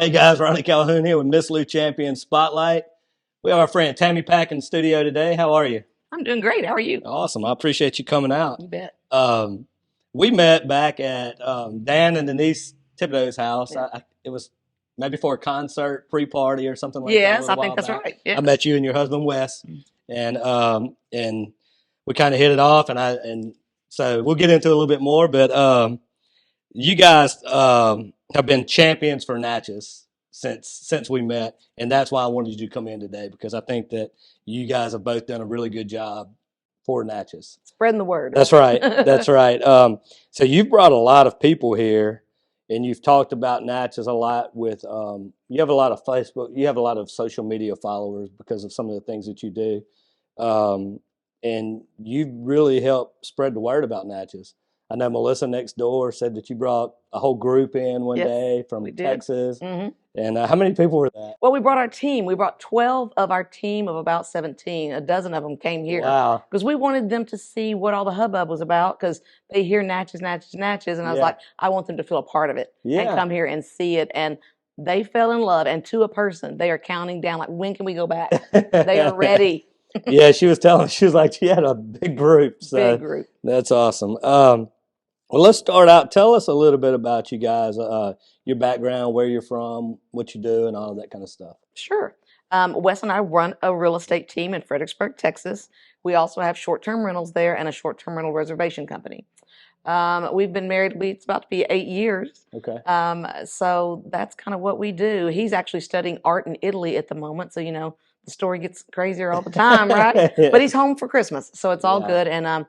Hey guys, Ronnie Calhoun here with Miss Lou Champion Spotlight. We have our friend Tammy Pack in the studio today. How are you? I'm doing great. How are you? Awesome. I appreciate you coming out. You bet. Um, we met back at Dan and Denise Thibodeau's house. Yeah. It was maybe for a concert pre-party or something like that a Yes, little I think while that's back. right. Yeah. I met you and your husband Wes, and we kind of hit it off, and so we'll get into it a little bit more. But you guys have been champions for Natchez since we met, and that's why I wanted you to come in today because I think that you guys have both done a really good job for Natchez. Spreading the word. That's right. That's right. So you've brought a lot of people here, and you've talked about Natchez a lot with. You have a lot of Facebook. You have a lot of social media followers because of some of the things that you do, and you've really helped spread the word about Natchez. I know Melissa next door said that you brought a whole group in one Yes, day from we did. Texas. hmm And how many people were that? Well, we brought our team. We brought 12 of our team of about 17. A dozen of them came here Wow. because we wanted them to see what all the hubbub was about because they hear Natchez, Natchez, Natchez. And I was Yeah. like, I want them to feel a part of it and Yeah. come here and see it. And they fell in love. And to a person, they are counting down like, when can we go back? They are ready. Yeah, she was like, she had a big group. So Big group. that's awesome. Well, let's start out. Tell us a little bit about you guys, your background, where you're from, what you do, and all of that kind of stuff. Sure. Wes and I run a real estate team in Fredericksburg, Texas. We also have short-term rentals there and a short-term rental reservation company. We've been married, it's about to be 8 years. Okay. So that's kind of what we do. He's actually studying art in Italy at the moment. So, the story gets crazier all the time, right? But he's home for Christmas. So it's all Yeah. good. And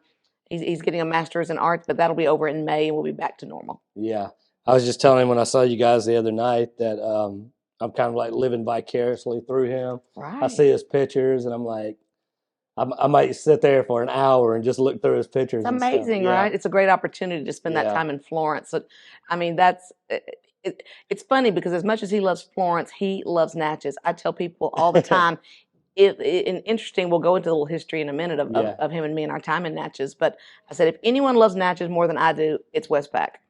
he's getting a master's in art, but that'll be over in May and we'll be back to normal. Yeah. I was just telling him when I saw you guys the other night that I'm kind of like living vicariously through him. I Right. see his pictures and I'm like, I might sit there for an hour and just look through his pictures It's and stuff. amazing, Yeah. right? It's a great opportunity to spend that Yeah. time in Florence. So, I mean, it's funny because as much as he loves Florence, he loves Natchez. I tell people all the time, and interesting, we'll go into a little history in a minute Yeah. of him and me and our time in Natchez. But I said, if anyone loves Natchez more than I do, it's Wes Pack.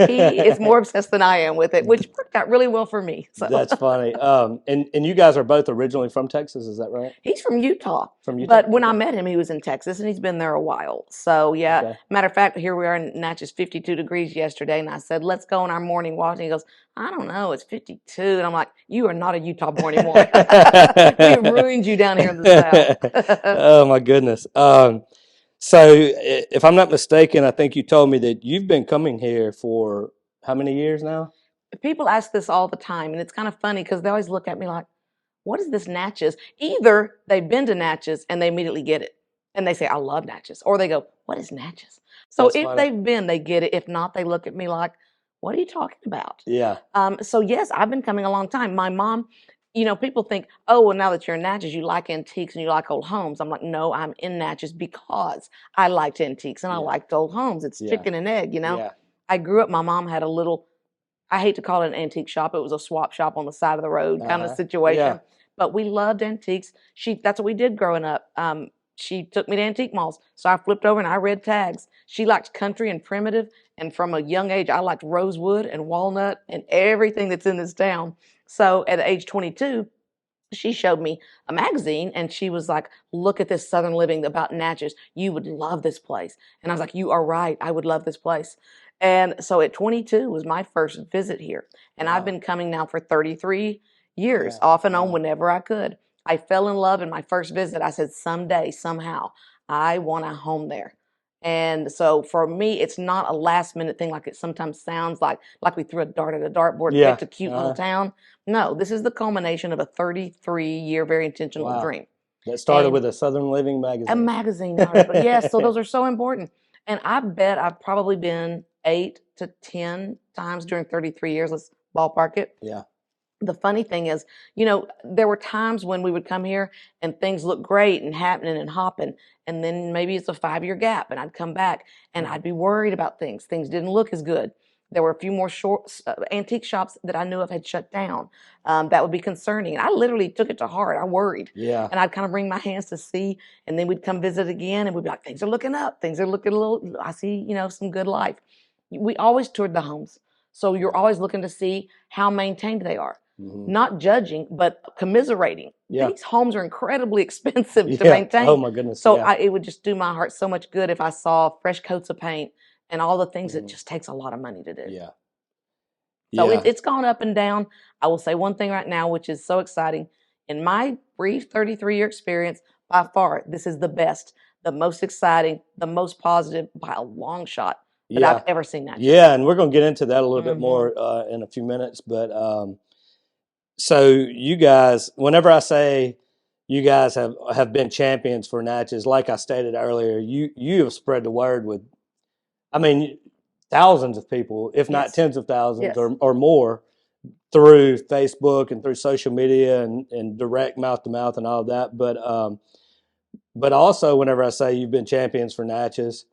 He is more obsessed than I am with it, which worked out really well for me. So That's funny. And you guys are both originally from Texas, is that right? he's from Utah. From Utah. But when I Okay. met him, he was in Texas, and he's been there a while. So, yeah. Okay. Matter of fact, here we are in Natchez, 52 degrees yesterday, and I said, let's go on our morning walk. And he goes, I don't know, it's 52. And I'm like, you are not a Utah boy anymore. We ruined you down here in the South. Oh my goodness. So if I'm not mistaken, I think you told me that you've been coming here for how many years now? People ask this all the time, and it's kind of funny because they always look at me like, what is this Natchez? Either they've been to Natchez and they immediately get it, and they say, I love Natchez. Or they go, what is Natchez? So That's if funny. they've been, they get it. If not, they look at me like, what are you talking about? Yeah. So yes, I've been coming a long time. My mom, people think, oh, well, now that you're in Natchez, you like antiques and you like old homes. I'm like, no, I'm in Natchez because I liked antiques and I Yeah. liked old homes. It's Yeah. chicken and egg, Yeah. I grew up, my mom had a little, I hate to call it an antique shop. It was a swap shop on the side of the road kind of Uh-huh. situation. Yeah. But we loved antiques. That's what we did growing up. She took me to antique malls. So I flipped over and I read tags. She liked country and primitive. And from a young age, I liked rosewood and walnut and everything that's in this town. So at age 22, she showed me a magazine and she was like, look at this Southern Living about Natchez. You would love this place. And I was like, you are right. I would love this place. And so at 22 was my first visit here. And Wow. I've been coming now for 33 years, Yeah. off and on Wow. whenever I could. I fell in love in my first visit. I said, someday, somehow, I want a home there. And so for me, it's not a last minute thing like it sometimes sounds like we threw a dart at a dartboard Yeah. and picked a cute little town. No, this is the culmination of a 33-year very intentional Wow. dream. That started And with a Southern Living magazine. a magazine article. Yes, so those are so important. And I bet I've probably been 8 to 10 times during 33 years. Let's ballpark it. Yeah. The funny thing is, there were times when we would come here and things looked great and happening and hopping. And then maybe it's a 5-year gap and I'd come back and I'd be worried about things. Things didn't look as good. There were a few more antique shops that I knew of had shut down. That would be concerning. And I literally took it to heart. I worried. Yeah. And I'd kind of bring my hands to see, and then we'd come visit again, and we'd be like, things are looking up. Things are looking I see, some good life. We always toured the homes. So you're always looking to see how maintained they are. Mm-hmm. Not judging, but commiserating. Yeah. These homes are incredibly expensive to Yeah. maintain. Oh my goodness. So Yeah. it would just do my heart so much good if I saw fresh coats of paint and all the things that Mhm. just takes a lot of money to do. Yeah. So Yeah. it's gone up and down. I will say one thing right now, which is so exciting. In my brief 33-year experience, by far, this is the best, the most exciting, the most positive by a long shot that Yeah. I've ever seen Natchez. Yeah, and we're going to get into that a little bit Mhm. more in a few minutes. But so you guys, whenever I say you guys have been champions for Natchez, like I stated earlier, you have spread the word with, I mean, thousands of people, if not Yes. tens of thousands Yes. or more, through Facebook and through social media and direct mouth to mouth and all of that. But also, whenever I say you've been champions for Natchez,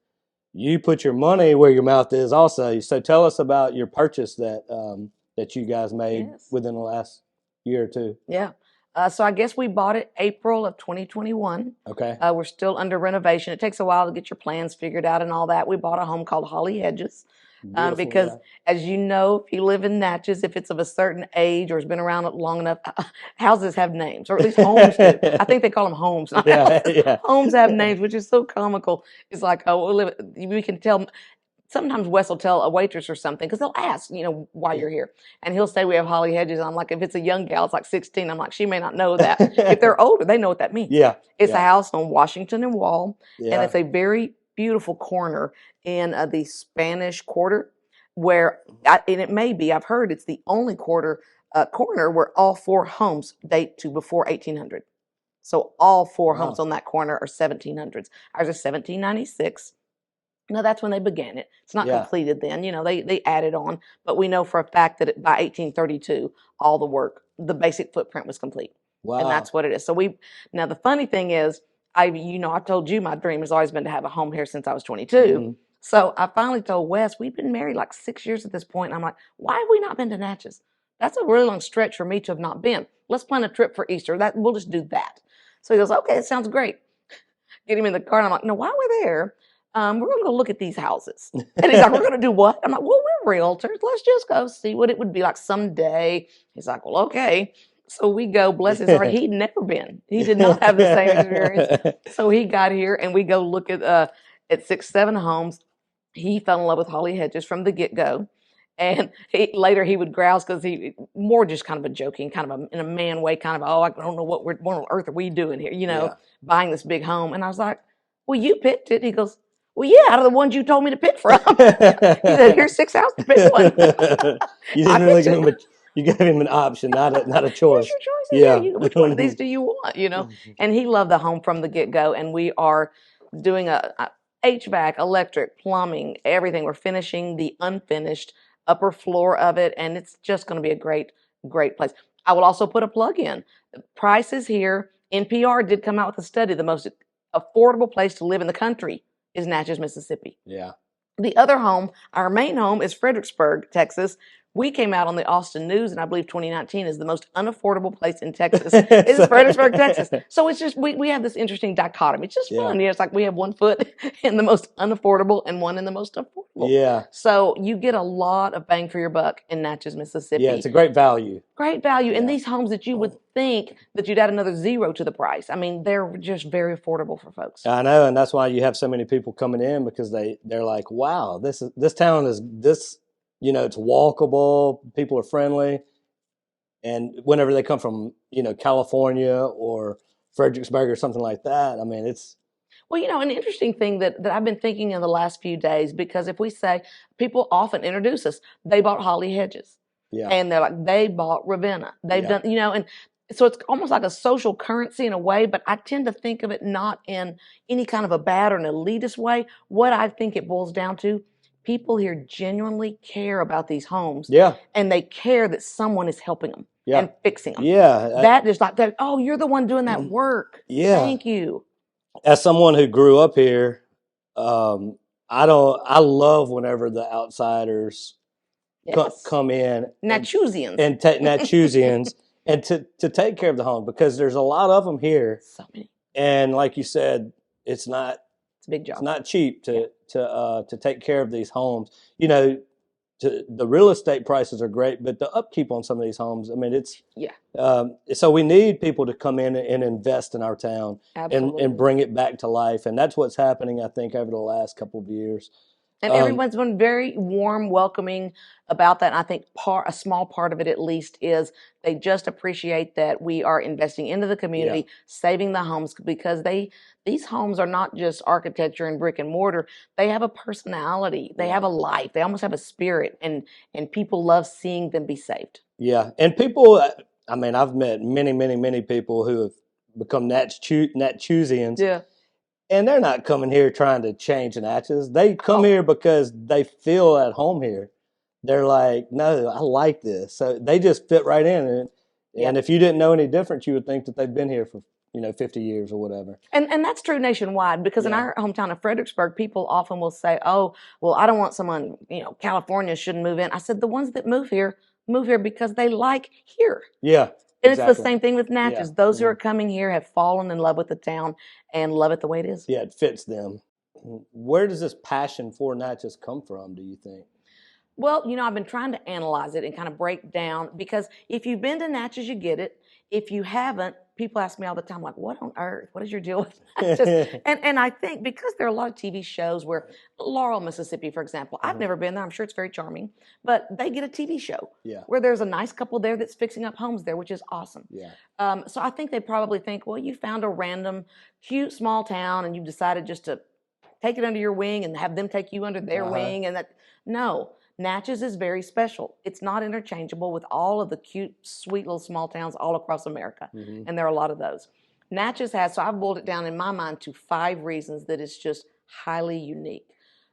you put your money where your mouth is also. So tell us about your purchase that you guys made Yes. within the last year or two. Yeah. So I guess we bought it April of 2021. Okay. We're still under renovation. It takes a while to get your plans figured out and all that. We bought a home called Holly Hedges. Beautiful, Because yeah. as you know, if you live in Natchez, if it's of a certain age or has been around long enough, houses have names, or at least homes do. I think they call them homes, not Yeah, houses. yeah. Homes have names, which is so comical. It's like, oh, we can tell. Sometimes Wes will tell a waitress or something because they'll ask, why you're here. And he'll say we have Holly Hedges. I'm like, if it's a young gal, it's like 16. I'm like, she may not know that. If they're older, they know what that means. Yeah. It's yeah. a house on Washington and Wall, Yeah. and it's a very beautiful corner in the Spanish Quarter, where, and it may be, I've heard it's the only corner where all 4 homes date to before 1800. So all 4 Wow. homes on that corner are 1700s. Ours is 1796. No, that's when they began it. It's not Yeah. completed then. They added on, but we know for a fact that by 1832, all the work, the basic footprint was complete. Wow. And that's what it is. So now the funny thing is, I've told you my dream has always been to have a home here since I was 22. Mhm. So I finally told Wes, we've been married like 6 years at this point. And I'm like, why have we not been to Natchez? That's a really long stretch for me to have not been. Let's plan a trip for Easter. We'll just do that. So he goes, okay, it sounds great. Get him in the car. And I'm like, no, while we're there, we're going to go look at these houses. And he's like, we're going to do what? I'm like, well, we're realtors. Let's just go see what it would be like someday. He's like, well, okay. So we go, bless his heart. He'd never been. He did not have the same experience. So he got here and we go look at 6, 7 homes. He fell in love with Holly Hedges from the get-go. And later he would grouse because he more just kind of a joking, kind of in a man way, kind of, I don't know what on earth are we doing here, Yeah. buying this big home. And I was like, well, you picked it. He goes, well, yeah, out of the ones you told me to pick from. He said, here's 6 houses to pick one. You didn't really give him you gave him an option, not a choice. Here's your choices. Yeah. Which one of these do you want? And he loved the home from the get-go. And we are doing a HVAC, electric, plumbing, everything. We're finishing the unfinished upper floor of it, and it's just going to be a great, great place. I will also put a plug in. Prices here, NPR did come out with a study. The most affordable place to live in the country is Natchez, Mississippi. Yeah. The other home, our main home, is Fredericksburg, Texas. We came out on the Austin News, and I believe 2019 is the most unaffordable place in Texas. It's Fredericksburg, Texas. So it's just, we have this interesting dichotomy. It's just fun. It's like we have one foot in the most unaffordable and one in the most affordable. Yeah. So you get a lot of bang for your buck in Natchez, Mississippi. Yeah, it's a great value. Great value. And these homes that you would think that you'd add another 0 to the price. I mean, they're just very affordable for folks. I know, and that's why you have so many people coming in because they're like, wow, this town is this. It's walkable. People are friendly. And whenever they come from, California or Fredericksburg or something like that, I mean, it's. Well, an interesting thing that I've been thinking in the last few days, because if we say, people often introduce us, they bought Holly Hedges. Yeah. And they're like, they bought Ravenna. They've done, and so it's almost like a social currency in a way, but I tend to think of it not in any kind of a bad or an elitist way. What I think it boils down to, people here genuinely care about these homes. Yeah. And they care that someone is helping them and fixing them. Yeah. That is like, oh, you're the one doing that work. Yeah. Thank you. As someone who grew up here, I love whenever the outsiders come in. Natchezians. And Natchezians. And to take care of the home, because there's a lot of them here. So many. And like you said, it's a big job. It's not cheap to take care of these homes. the real estate prices are great, but the upkeep on some of these homes, I mean, it's Yeah, so we need people to come in and invest in our town absolutely. and bring it back to life, and that's what's happening, I think, over the last couple of years. And everyone's been very warm, welcoming about that. And I think a small part of it, at least, is they just appreciate that we are investing into the community, saving the homes, because these homes are not just architecture and brick and mortar. They have a personality. They have a life. They almost have a spirit, and people love seeing them be saved. Yeah, and people. I mean, I've met many people who have become Natchezians. Yeah. And they're not coming here trying to change Natchez. They come here because they feel at home here. They're like, no, I like this. So they just fit right in. And if you didn't know any different, you would think that they'd been here for 50 years or whatever. And that's true nationwide, because in our hometown of Fredericksburg, people often will say, oh, well, I don't want someone, California shouldn't move in. I said, the ones that move here because they like here. Yeah. And it's the same thing with Natchez. Those who are coming here have fallen in love with the town and love it the way it is. Yeah, it fits them. Where does this passion for Natchez come from, do you think? Well, I've been trying to analyze it and kind of break down, because if you've been to Natchez, you get it. If you haven't, people ask me all the time, like, what on earth? What is your deal with Natchez? and I think because there are a lot of TV shows where Laurel, Mississippi, for example, I've never been there. I'm sure it's very charming, but they get a TV show where there's a nice couple there that's fixing up homes there, which is awesome. Yeah. So I think they probably think, well, you found a random, cute, small town and you've decided just to take it under your wing and have them take you under their wing. And no. Natchez is very special. It's not interchangeable with all of the cute, sweet little small towns all across America. And there are a lot of those. Natchez has, so I've boiled it down in my mind to 5 reasons that it's just highly unique.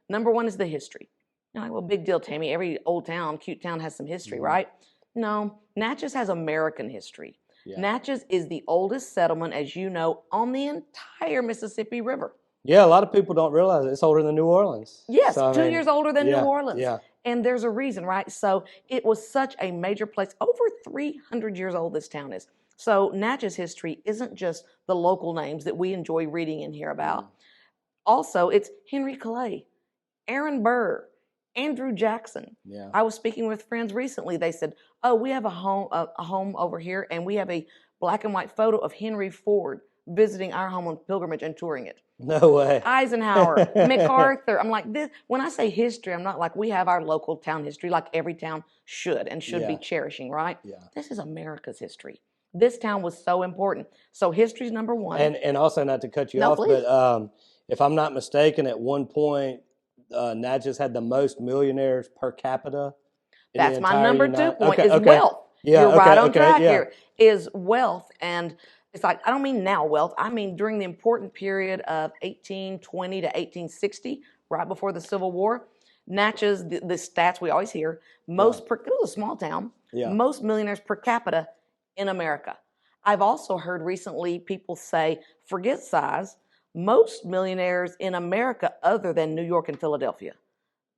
Number 1 is the history. You're like, well, big deal, Tammy. Every old town, cute town has some history, right? No, Natchez has American history. Yeah. Natchez is the oldest settlement, as you know, on the entire Mississippi River. Yeah, a lot of people don't realize it's older than New Orleans. Yes, so, 2 years older than New Orleans. Yeah. And there's a reason, right? So it was such a major place. Over 300 years old this town is. So Natchez history isn't just the local names that we enjoy reading and hear about. Also, it's Henry Clay, Aaron Burr, Andrew Jackson. Yeah. I was speaking with friends recently. They said, oh, we have a home over here, and we have a black and white photo of Henry Ford visiting our home on pilgrimage and touring it. No way. Eisenhower, MacArthur. I'm like, this. When I say history, I'm not like we have our local town history like every town should be cherishing, right? Yeah. This is America's history. This town was so important. So history's number 1. And also, not to cut you off, please. But if I'm not mistaken, at one point, Natchez had the most millionaires per capita. That's my number 2 point is wealth. Yeah, you're right on track here. Is wealth. And it's like, I don't mean now wealth. I mean during the important period of 1820 to 1860, right before the Civil War. Natchez, the stats we always hear, it was a small town, most millionaires per capita in America. I've also heard recently people say, forget size, most millionaires in America other than New York and Philadelphia.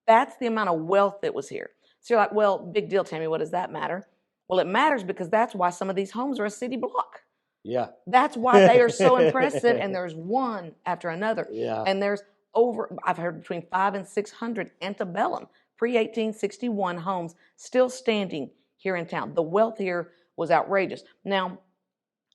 That's the amount of wealth that was here. So you're like, well, big deal, Tammy, what does that matter? Well, it matters because that's why some of these homes are a city block. Yeah. That's why they are so impressive, and there's one after another. Yeah. And there's I've heard between 500 and 600 antebellum, pre-1861 homes still standing here in town. The wealth here was outrageous. Now,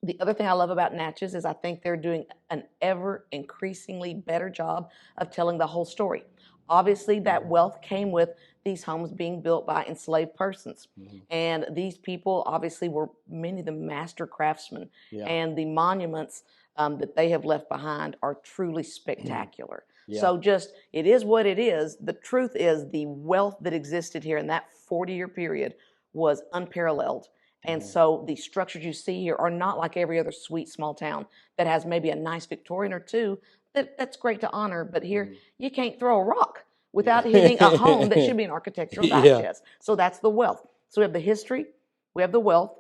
the other thing I love about Natchez is I think they're doing an ever increasingly better job of telling the whole story. Obviously, that wealth came with these homes being built by enslaved persons. And these people obviously were many of them master craftsmen. And the monuments that they have left behind are truly spectacular. So just, it is what it is. The truth is the wealth that existed here in that 40-year period was unparalleled. And so the structures you see here are not like every other sweet small town that has maybe a nice Victorian or two. That's great to honor, but here you can't throw a rock without hitting a home that should be an architectural digest. So that's the wealth. So we have the history, we have the wealth,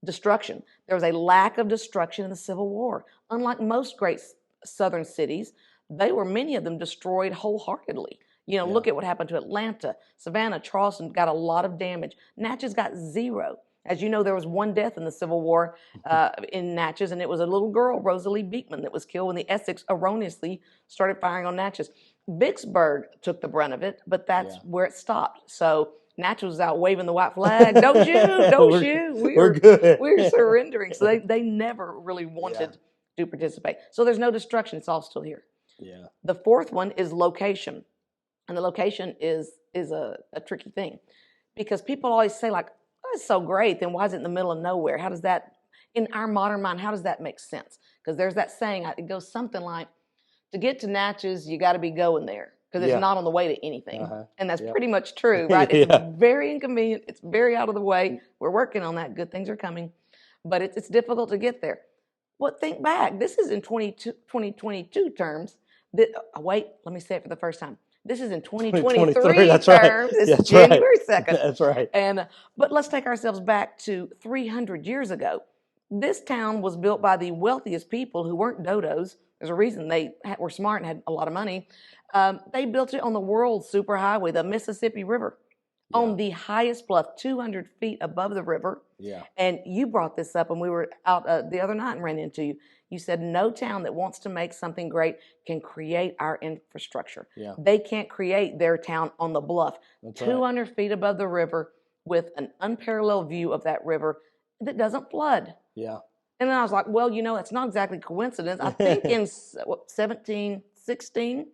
destruction. There was a lack of destruction in the Civil War. Unlike most great southern cities, many of them destroyed wholeheartedly. Look at what happened to Atlanta, Savannah, Charleston got a lot of damage. Natchez got 0. As you know, there was 1 death in the Civil War in Natchez, and it was a little girl, Rosalie Beekman, that was killed when the Essex erroneously started firing on Natchez. Vicksburg took the brunt of it, but that's Yeah. where it stopped. So Natchez was out waving the white flag. Don't shoot, don't shoot. We're good. We're surrendering. So they never really Yeah. wanted to participate. So there's no destruction. It's all still here. Yeah. The fourth one is location. And the location is a tricky thing because people always say like, oh, it's so great. Then why is it in the middle of nowhere? How does that, in our modern mind, how does that make sense? Because there's that saying, it goes something like, to get to Natchez, you got to be going there because it's Yeah. not on the way to anything. Uh-huh. And that's Yep. pretty much true, right? It's Yeah. very inconvenient. It's very out of the way. We're working on that. Good things are coming. But it's difficult to get there. Well, think back. This is in 2022 terms. Wait, let me say it for the first time. This is in 2023 That's terms. right. It's That's January right. 2nd. That's right. But let's take ourselves back to 300 years ago. This town was built by the wealthiest people who weren't dodos. There's a reason they were smart and had a lot of money. They built it on the world superhighway, the Mississippi River, on the highest bluff, 200 feet above the river. Yeah. And you brought this up when we were out the other night and ran into you. You said no town that wants to make something great can create our infrastructure. Yeah. They can't create their town on the bluff, That's 200 feet above the river with an unparalleled view of that river that doesn't flood. Yeah. And then I was like, well, it's not exactly coincidence. I think in 1716,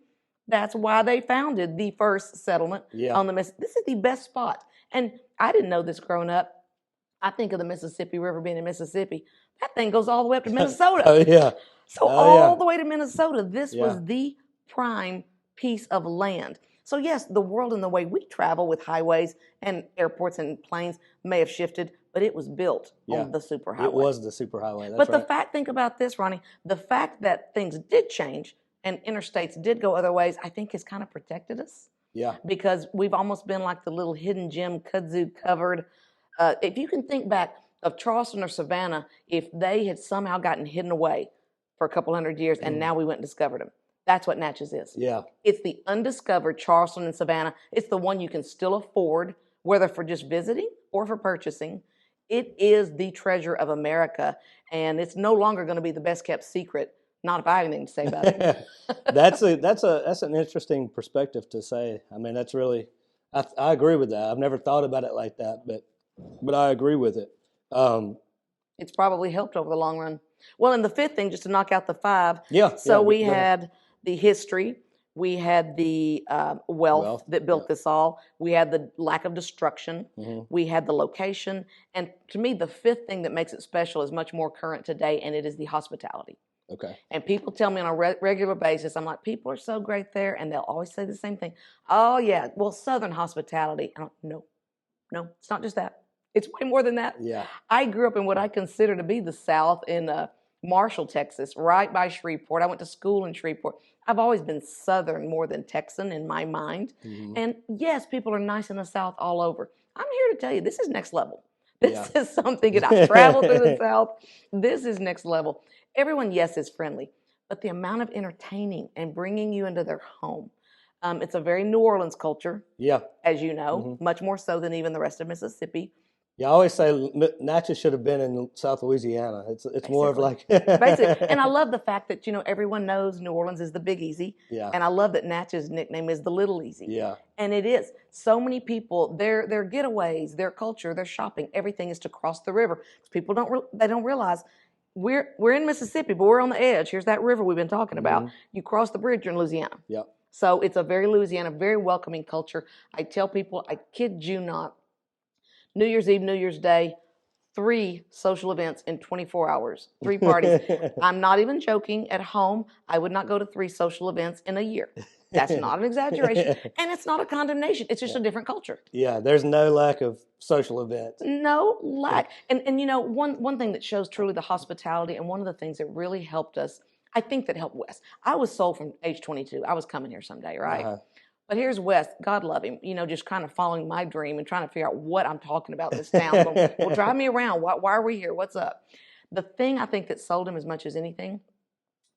that's why they founded the first settlement on the Mississippi. This is the best spot. And I didn't know this growing up. I think of the Mississippi River being in Mississippi. That thing goes all the way up to Minnesota. Oh, yeah. So all the way to Minnesota, this was the prime piece of land. So yes, the world and the way we travel with highways and airports and planes may have shifted, but it was built on the superhighway. It was the superhighway. That's but right. the fact, think about this, Ronnie, the fact that things did change and interstates did go other ways, I think has kind of protected us. Yeah. Because we've almost been like the little hidden gem, kudzu covered. If you can think back of Charleston or Savannah, if they had somehow gotten hidden away for a couple hundred years and now we went and discovered them, that's what Natchez is. Yeah. It's the undiscovered Charleston and Savannah. It's the one you can still afford, whether for just visiting or for purchasing. It is the treasure of America, and it's no longer going to be the best kept secret. Not if I have anything to say about it. That's an interesting perspective to say. I mean, that's really, I agree with that. I've never thought about it like that, but I agree with it. It's probably helped over the long run. Well, and the fifth thing, just to knock out the five. Yeah. So we had the history. We had the wealth that built this all. We had the lack of destruction. We had the location. And to me, the fifth thing that makes it special is much more current today, and it is the hospitality. Okay. And people tell me on a regular basis, I'm like, people are so great there, and they'll always say the same thing. Oh, yeah, well, Southern hospitality. I don't, no, it's not just that. It's way more than that. Yeah. I grew up in what I consider to be the South in Marshall, Texas, right by Shreveport. I went to school in Shreveport. I've always been Southern more than Texan in my mind. And yes, people are nice in the South all over. I'm here to tell you, this is next level. This is something, and I've traveled through the South. This is next level. Everyone, yes, is friendly, but the amount of entertaining and bringing you into their home. It's a very New Orleans culture, as you know, much more so than even the rest of Mississippi. Yeah, I always say Natchez should have been in South Louisiana. It's more of like basically. And I love the fact that everyone knows New Orleans is the Big Easy. Yeah. And I love that Natchez's nickname is the Little Easy. Yeah. And it is. So many people, their getaways, their culture, their shopping, everything is to cross the river. People don't realize we're in Mississippi, but we're on the edge. Here's that river we've been talking about. You cross the bridge, you're in Louisiana. Yep. So it's a very Louisiana, very welcoming culture. I tell people, I kid you not, New Year's Eve, New Year's Day, 3 social events in 24 hours, 3 parties. I'm not even joking. At home, I would not go to 3 social events in a year. That's not an exaggeration. And it's not a condemnation. It's just a different culture. Yeah, there's no lack of social events. No lack. And one thing that shows truly the hospitality, and one of the things that really helped us, I think that helped Wes. I was sold from age 22. I was coming here someday, right? But here's Wes, God love him, just kind of following my dream and trying to figure out what I'm talking about in this town. Well, drive me around. Why are we here? What's up? The thing I think that sold him as much as anything,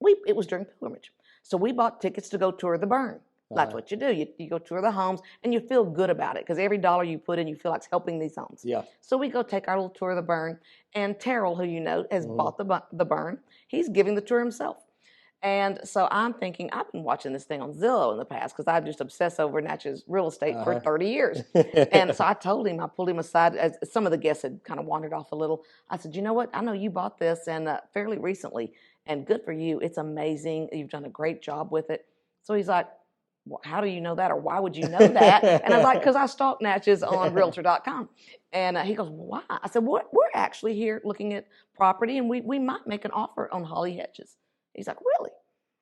it was during pilgrimage. So we bought tickets to go tour the burn. That's what you do. You go tour the homes, and you feel good about it because every dollar you put in, you feel like it's helping these homes. Yeah. So we go take our little tour of the burn, and Terrell, who has bought the burn, he's giving the tour himself. And so I'm thinking, I've been watching this thing on Zillow in the past because I just obsess over Natchez real estate for 30 years. And so I told him, I pulled him aside as some of the guests had kind of wandered off a little. I said, you know what? I know you bought this and fairly recently, and good for you. It's amazing. You've done a great job with it. So he's like, well, how do you know that, or why would you know that? And I was like, because I stalk Natchez on Realtor.com. And he goes, well, why? I said, well, we're actually here looking at property, and we might make an offer on Holly Hedges. He's like, really?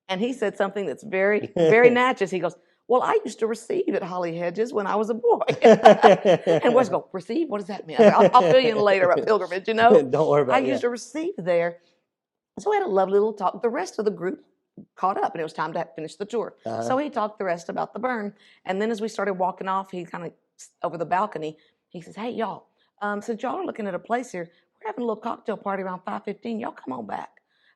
And he said something that's very, very Natchez. He goes, well, I used to receive at Holly Hedges when I was a boy. And Wes goes, receive? What does that mean? I said, I'll fill you in later about pilgrimage, you know? Don't worry about it. I used to receive there. So we had a lovely little talk. The rest of the group caught up, and it was time to finish the tour. So he talked the rest about the burn. And then as we started walking off, he kind of, over the balcony, he says, hey, y'all, since y'all are looking at a place here, we're having a little cocktail party around 5:15. Y'all come on back.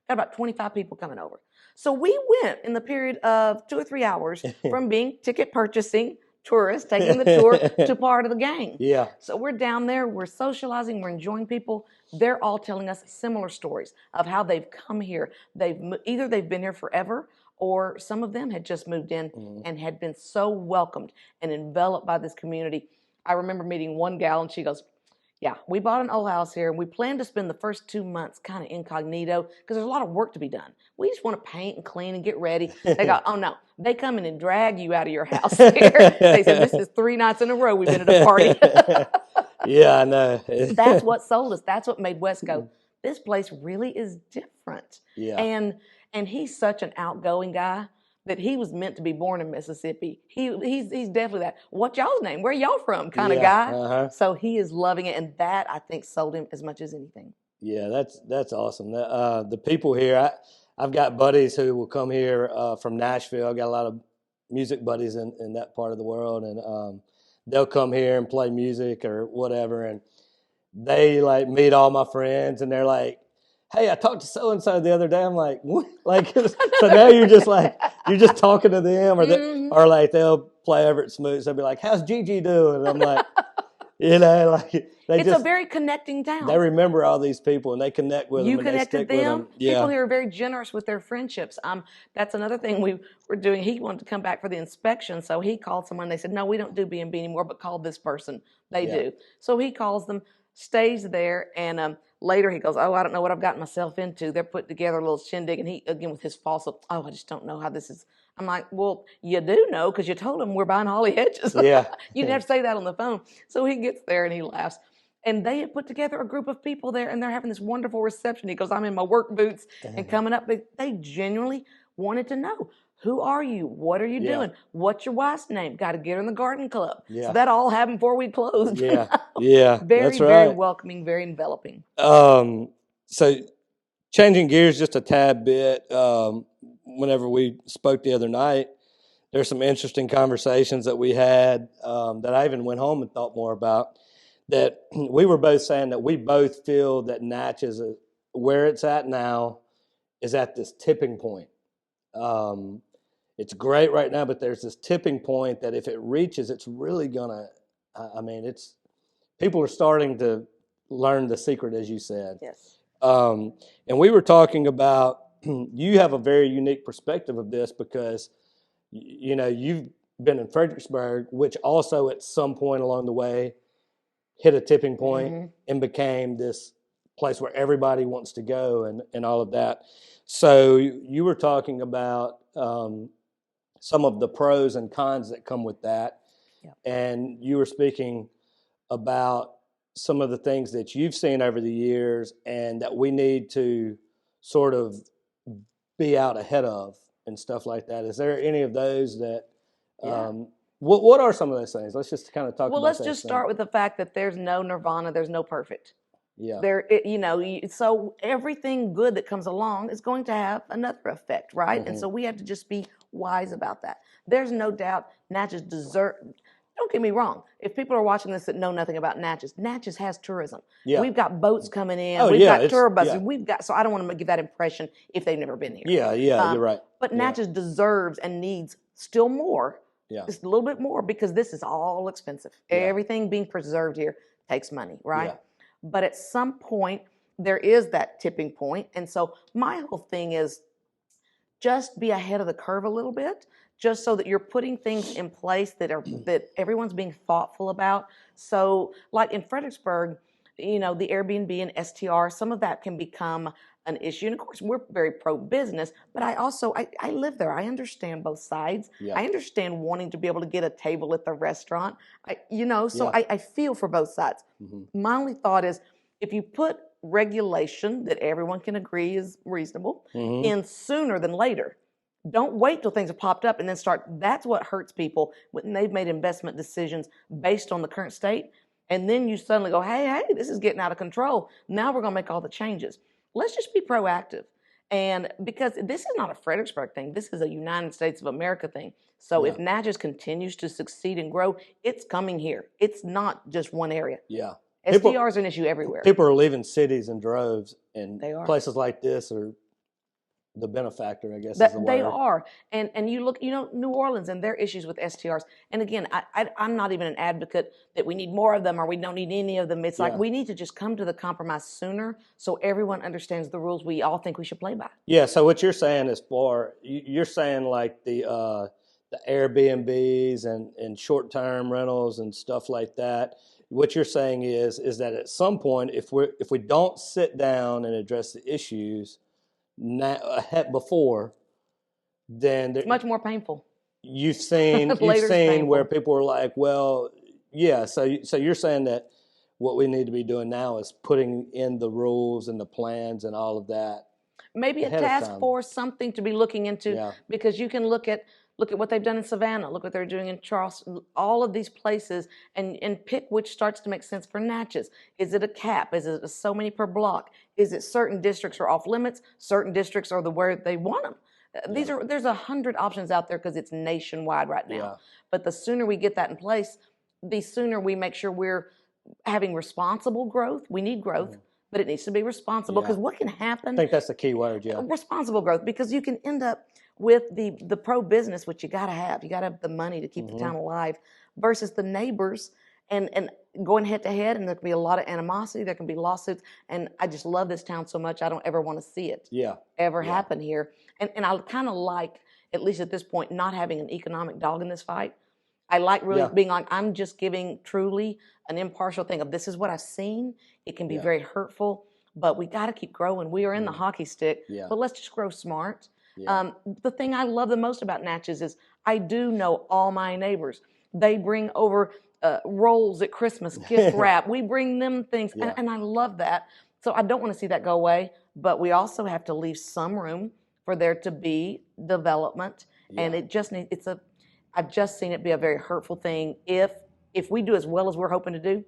Got about 25 people coming over. So we went in the period of 2 or 3 hours from being ticket purchasing tourists, taking the tour, to part of the gang. Yeah. So we're down there, we're socializing, we're enjoying people. They're all telling us similar stories of how they've come here. Either they've been here forever, or some of them had just moved in and had been so welcomed and enveloped by this community. I remember meeting one gal, and she goes, yeah, we bought an old house here, and we plan to spend the first 2 months kind of incognito because there's a lot of work to be done. We just want to paint and clean and get ready. They go, oh, no. They come in and drag you out of your house here. They said, this is 3 nights in a row we've been at a party. Yeah, I know. That's what sold us. That's what made Wes go, this place really is different. Yeah. And he's such an outgoing guy that he was meant to be born in Mississippi. He's definitely that. What's y'all's name? Where y'all from? Kind of guy. So he is loving it, and that I think sold him as much as anything. Yeah, that's awesome. The people here, I've got buddies who will come here from Nashville. I've got a lot of music buddies in that part of the world, and they'll come here and play music or whatever, and they like meet all my friends, and they're like, hey, I talked to so-and-so the other day. I'm like, what? Like, so now you're just talking to them, or like they'll play over at Smoots. They'll be like, how's Gigi doing? And I'm like, you know, like it's a very connecting town. They remember all these people, and they connect with them. You connected them. Yeah. People here are very generous with their friendships. That's another thing we were doing. He wanted to come back for the inspection, so he called someone. They said, no, we don't do B&B anymore, but call this person. They do. So he calls them, stays there, and later he goes, oh, I don't know what I've gotten myself into. They're putting together a little shindig, and he, again, with his fossil, oh, I just don't know how this is. I'm like, well, you do know because you told him we're buying Holly Hedges. Yeah. You didn't have to say that on the phone. So he gets there, and he laughs. And they had put together a group of people there, and they're having this wonderful reception. He goes, I'm in my work boots and coming up. They genuinely wanted to know, who are you? What are you doing? What's your wife's name? Got to get her in the garden club. Yeah. So that all happened before we closed. Yeah, yeah, very, that's right. very welcoming, very enveloping. So changing gears just a tad bit, whenever we spoke the other night, there's some interesting conversations that we had that I even went home and thought more about. That we were both saying that we both feel that Natchez, where it's at now, is at this tipping point. It's great right now, but there's this tipping point that if it reaches, it's really gonna. People are starting to learn the secret, as you said. Yes. And we were talking about you have a very unique perspective of this because you've been in Fredericksburg, which also at some point along the way hit a tipping point and became this place where everybody wants to go and all of that. So you were talking about some of the pros and cons that come with that. Yeah. And you were speaking about some of the things that you've seen over the years and that we need to sort of be out ahead of and stuff like that. Is there any of those that what are some of those things? Let's just kind of talk about that. Well, let's just start with the fact that there's no nirvana, there's no perfect. Yeah. So everything good that comes along is going to have another effect, right? And so we have to just be wise about that. There's no doubt Natchez don't get me wrong. If people are watching this that know nothing about Natchez has tourism. Yeah. We've got boats coming in. We've got tour buses. Yeah. So I don't want to give that impression if they've never been here. Yeah, you're right. But Natchez deserves and needs still more. Yeah. Just a little bit more because this is all expensive. Yeah. Everything being preserved here takes money, right? Yeah. But at some point, there is that tipping point. And so my whole thing is just be ahead of the curve a little bit, just so that you're putting things in place that everyone's being thoughtful about. So, like in Fredericksburg, the Airbnb and STR, some of that can become an issue. And of course, we're very pro-business, but I live there. I understand both sides. Yeah. I understand wanting to be able to get a table at the restaurant. So Yeah. I feel for both sides. Mm-hmm. My only thought is, if you put regulation that everyone can agree is reasonable Mm-hmm. in sooner than later, don't wait till things have popped up and then start. That's what hurts people when they've made investment decisions based on the current state. And then you suddenly go, hey, this is getting out of control. Now we're going to make all the changes. Let's just be proactive. And because this is not a Fredericksburg thing, this is a United States of America thing. So Yeah. if Natchez continues to succeed and grow, it's coming here. It's not just one area. Yeah. SDR is an issue everywhere. People are leaving cities in droves, and They are. places like this are the benefactor, I guess is the word. They are. And you look, New Orleans and their issues with STRs. And again, I'm not even an advocate that we need more of them or we don't need any of them. It's like we need to just come to the compromise sooner so everyone understands the rules we all think we should play by. Yeah, so what you're saying is you're saying like the Airbnbs and short-term rentals and stuff like that. What you're saying is that at some point, if we don't sit down and address the issues before, then it's much more painful. You've seen where people are like, well, yeah. So you're saying that what we need to be doing now is putting in the rules and the plans and all of that. Maybe a task force, something to be looking into, because you can look at what they've done in Savannah, look what they're doing in Charleston, all of these places, and pick which starts to make sense for Natchez. Is it a cap? Is it so many per block? Is it certain districts are off limits? Certain districts are where they want them. There's 100 options out there because it's nationwide right now. Yeah. But the sooner we get that in place, the sooner we make sure we're having responsible growth. We need growth, but it needs to be responsible, because what can happen? I think that's the key word, yeah. Responsible growth, because you can end up with the pro-business, which you got to have. You got to have the money to keep the town alive, versus the neighbors and going head to head, and there can be a lot of animosity. There can be lawsuits, and I just love this town so much. I don't ever want to see it ever happen here. And I kind of like, at least at this point, not having an economic dog in this fight. I like really being like, I'm just giving truly an impartial thing of, this is what I've seen. It can be very hurtful, but we got to keep growing. We are in the hockey stick, but let's just grow smart. Yeah. The thing I love the most about Natchez is I do know all my neighbors. They bring over rolls at Christmas, gift wrap. We bring them things, and I love that. So I don't want to see that go away, but we also have to leave some room for there to be development, and it just needs. I've just seen it be a very hurtful thing if we do as well as we're hoping to do.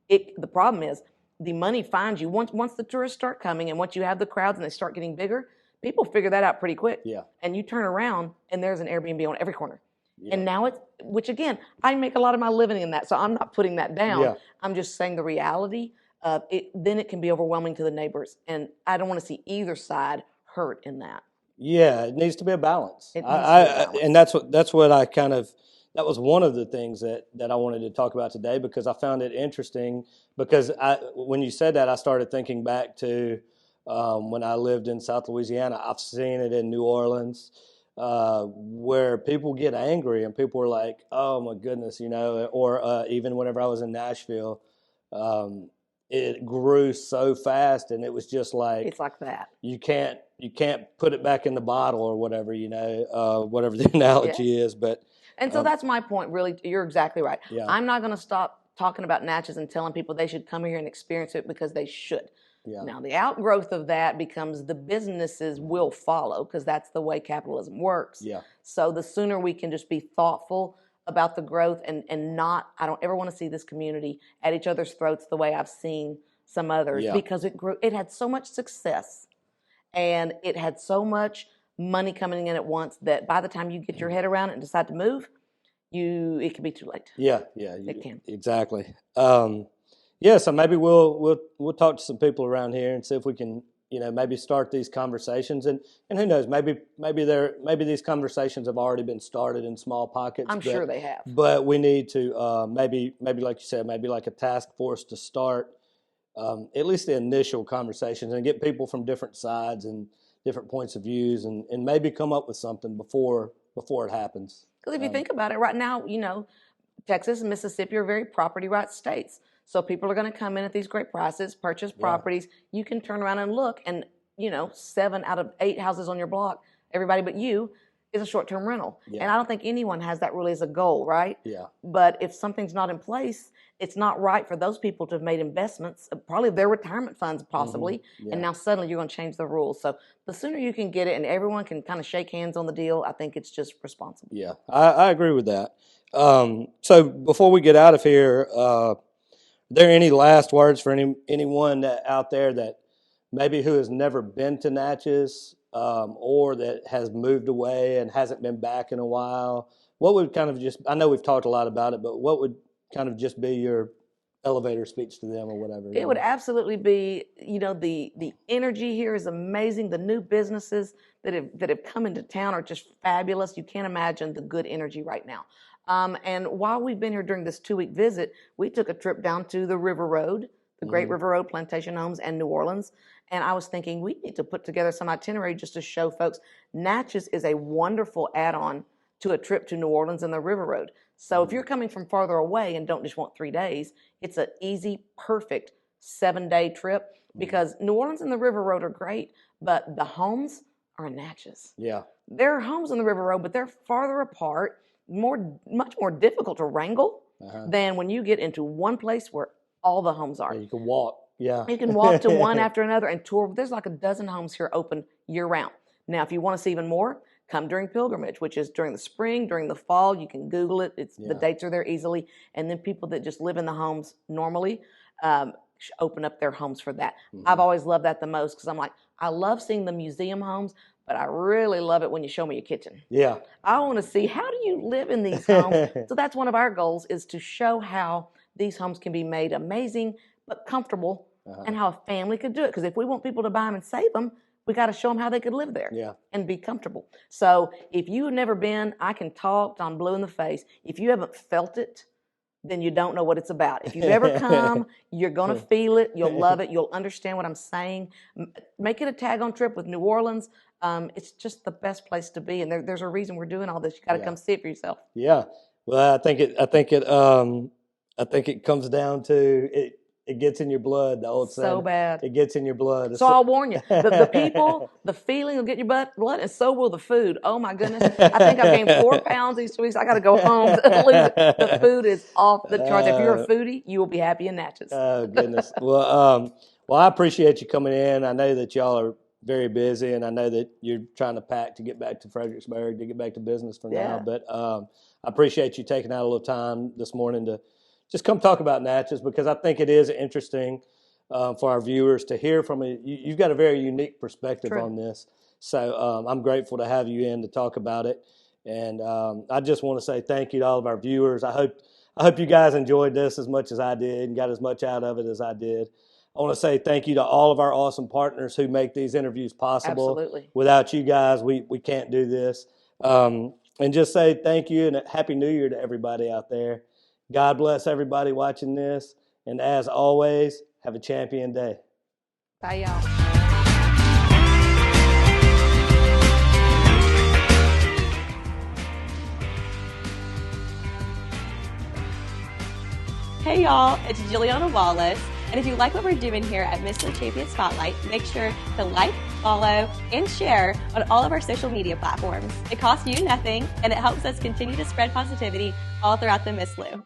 The problem is the money finds you once the tourists start coming, and once you have the crowds and they start getting bigger. People figure that out pretty quick. Yeah. And you turn around and there's an Airbnb on every corner. Yeah. And now which again, I make a lot of my living in that, so I'm not putting that down. Yeah. I'm just saying the reality of it, then it can be overwhelming to the neighbors. And I don't want to see either side hurt in that. Yeah, it needs to be a balance. And that's what I kind of, that was one of the things that I wanted to talk about today, because I found it interesting, because when you said that, I started thinking back to when I lived in South Louisiana. I've seen it in New Orleans, where people get angry and people are like, oh my goodness, or even whenever I was in Nashville, it grew so fast, and it was just like, it's like that. You can't put it back in the bottle or whatever, whatever the analogy is. But and so that's my point, really. You're exactly right. Yeah. I'm not going to stop talking about Natchez and telling people they should come here and experience it, because they should. Yeah. Now, the outgrowth of that becomes the businesses will follow, because that's the way capitalism works. Yeah. So the sooner we can just be thoughtful about the growth and not, I don't ever want to see this community at each other's throats the way I've seen some others, because it grew, it had so much success and it had so much money coming in at once that by the time you get your head around it and decide to move, it can be too late. Yeah, it can. Exactly. So maybe we'll talk to some people around here and see if we can, maybe start these conversations, and who knows, maybe these conversations have already been started in small pockets. I'm sure they have. But we need to maybe like you said, maybe like a task force to start at least the initial conversations and get people from different sides and different points of views and maybe come up with something before it happens. Because if you think about it, right now, Texas and Mississippi are very property rights states. So people are going to come in at these great prices, purchase properties. You can turn around and look, and 7 out of 8 houses on your block, everybody but you, is a short-term rental. Yeah. And I don't think anyone has that really as a goal, right? Yeah. But if something's not in place, it's not right for those people to have made investments, probably their retirement funds possibly, Yeah. and now suddenly you're going to change the rules. So the sooner you can get it and everyone can kind of shake hands on the deal, I think it's just responsible. Yeah, I agree with that. So before we get out of here, are there any last words for anyone out there that maybe who has never been to Natchez or that has moved away and hasn't been back in a while? What would kind of I know we've talked a lot about it, but what would kind of just be your elevator speech to them or whatever? It would absolutely be, the energy here is amazing. The new businesses that have come into town are just fabulous. You can't imagine the good energy right now. And while we've been here during this 2-week visit, we took a trip down to the River Road, the Great River Road Plantation Homes, and New Orleans. And I was thinking we need to put together some itinerary just to show folks Natchez is a wonderful add-on to a trip to New Orleans and the River Road. So if you're coming from farther away and don't just want 3 days, it's an easy, perfect 7-day trip because New Orleans and the River Road are great, but the homes are in Natchez. Yeah. There are homes on the River Road, but they're farther apart, much more difficult to wrangle than when you get into one place where all the homes are. Yeah, you can walk. Yeah. You can walk to one after another and tour. There's like a dozen homes here open year-round. Now, if you want to see even more, come during pilgrimage, which is during the spring, during the fall. You can Google it. The dates are there easily. And then people that just live in the homes normally open up their homes for that. I've always loved that the most because I'm like, I love seeing the museum homes, but I really love it when you show me your kitchen. Yeah. I want to see, how do you live in these homes? So that's one of our goals, is to show how these homes can be made amazing but comfortable and how a family could do it. Because if we want people to buy them and save them, we got to show them how they could live there and be comfortable. So if you've never been, I can talk till I'm blue in the face. If you haven't felt it, then you don't know what it's about. If you've ever come, you're going to feel it. You'll love it. You'll understand what I'm saying. Make it a tag-on trip with New Orleans. It's just the best place to be. And there's a reason we're doing all this. You got to come see it for yourself. Yeah. Well, I think it comes down to it gets in your blood, the old saying. So bad. It gets in your blood. So I'll warn you, the people, the feeling will get your blood, and so will the food. Oh my goodness. I think I've gained 4 pounds these 2 weeks. I got to go home to lose it. The food is off the charts. If you're a foodie, you will be happy in Natchez. Oh, goodness. Well, I appreciate you coming in. I know that y'all are very busy, and I know that you're trying to pack to get back to Fredericksburg, to get back to business for now. But I appreciate you taking out a little time this morning to just come talk about Natchez, because I think it is interesting for our viewers to hear from you. You've got a very unique perspective on this. So I'm grateful to have you in to talk about it. And I just want to say thank you to all of our viewers. I hope you guys enjoyed this as much as I did and got as much out of it as I did. I want to say thank you to all of our awesome partners who make these interviews possible. Absolutely. Without you guys, we can't do this. And just say thank you and a Happy New Year to everybody out there. God bless everybody watching this. And as always, have a champion day. Bye, y'all. Hey y'all, it's Juliana Wallace, and if you like what we're doing here at Miss Lou Champion Spotlight, make sure to like, follow, and share on all of our social media platforms. It costs you nothing, and it helps us continue to spread positivity all throughout the Miss Lou.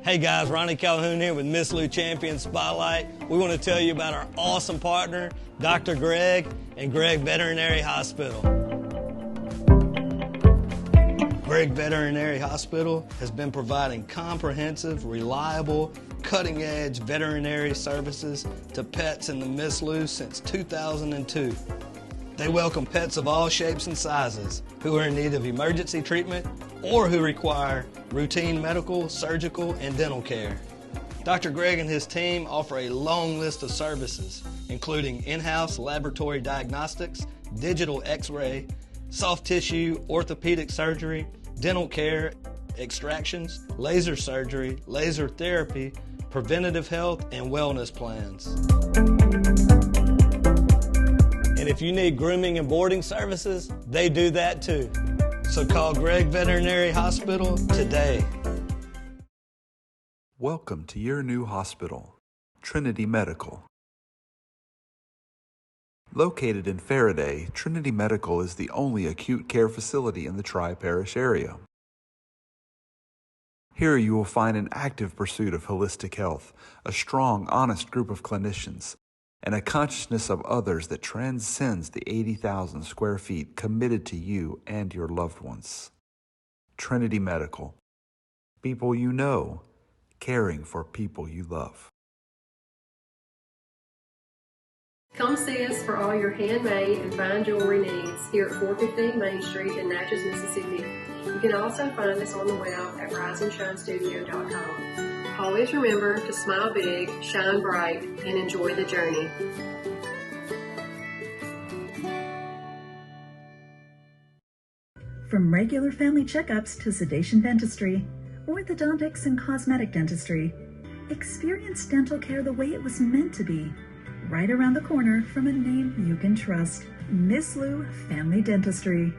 Hey guys, Ronnie Calhoun here with Miss Lou Champion Spotlight. We want to tell you about our awesome partner, Dr. Gregg and Gregg Veterinary Hospital. Gregg Veterinary Hospital has been providing comprehensive, reliable, cutting-edge veterinary services to pets in the Miss Lou since 2002. They welcome pets of all shapes and sizes who are in need of emergency treatment or who require routine medical, surgical, and dental care. Dr. Gregg and his team offer a long list of services, including in-house laboratory diagnostics, digital x-ray, soft tissue, orthopedic surgery, dental care, extractions, laser surgery, laser therapy, preventative health, and wellness plans. And if if you need grooming and boarding services, they do that too. So call Gregg Veterinary Hospital today. Welcome to your new hospital, Trinity Medical. Located in Faraday, Trinity Medical is the only acute care facility in the Tri-Parish area. Here you will find an active pursuit of holistic health, a strong, honest group of clinicians, and a consciousness of others that transcends the 80,000 square feet committed to you and your loved ones. Trinity Medical. People you know, caring for people you love. Come see us for all your handmade and fine jewelry needs here at 415 Main Street in Natchez, Mississippi. You can also find us on the web at rising.shinestudio.com. Always remember to smile big, shine bright, and enjoy the journey. From regular family checkups to sedation dentistry, orthodontics and cosmetic dentistry, experience dental care the way it was meant to be. Right around the corner from a name you can trust, Miss Lou Family Dentistry.